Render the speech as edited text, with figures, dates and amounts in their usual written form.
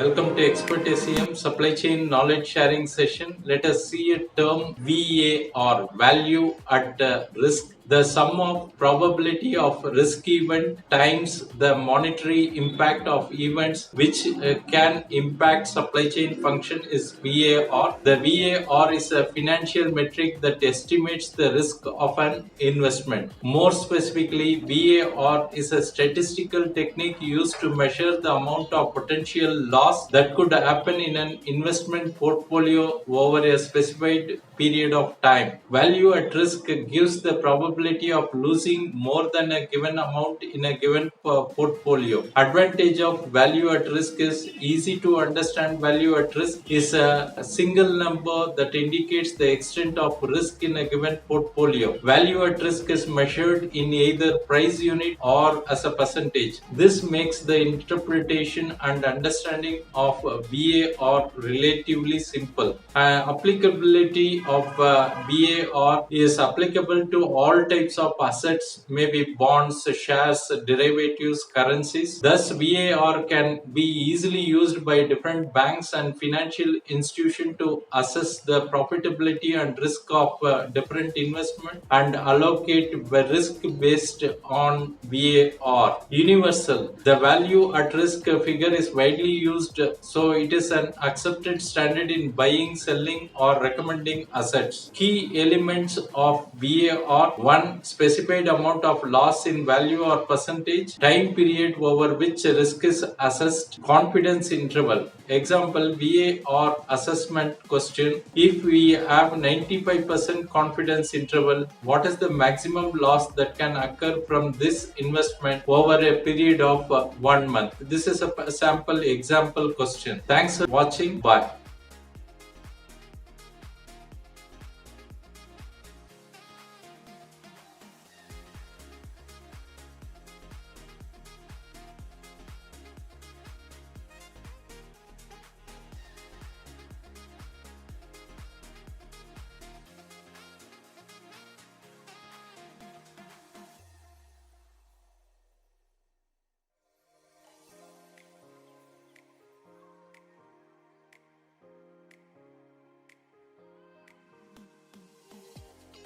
Welcome to Expert SEM Supply Chain Knowledge Sharing Session. Let us see a term VAR, value at risk. The sum of probability of risk event times the monetary impact of events which can impact supply chain function is VAR. The VAR is a financial metric that estimates the risk of an investment. More specifically, VAR is a statistical technique used to measure the amount of potential loss that could happen in an investment portfolio over a specified period of time. Value at risk gives the probability of losing more than a given amount in a given portfolio. Advantage of value at risk is easy to understand. Value at risk is a single number that indicates the extent of risk in a given portfolio. Value at risk is measured in either price unit or as a percentage. This makes the interpretation and understanding of VAR relatively simple. Applicability of VAR is applicable to all types of assets, maybe bonds, shares, derivatives, currencies. Thus, VAR can be easily used by different banks and financial institutions to assess the profitability and risk of different investment and allocate the risk based on VAR. Universal. The value at risk figure is widely used, so it is an accepted standard in buying, selling, or recommending assets. Key elements of VAR: 1. Specified amount of loss in value or percentage, time period over which risk is assessed, confidence interval. Example, VAR assessment question: if we have 95% confidence interval, what is the maximum loss that can occur from this investment over a period of 1 month? This is a sample example question. Thanks for watching. Bye.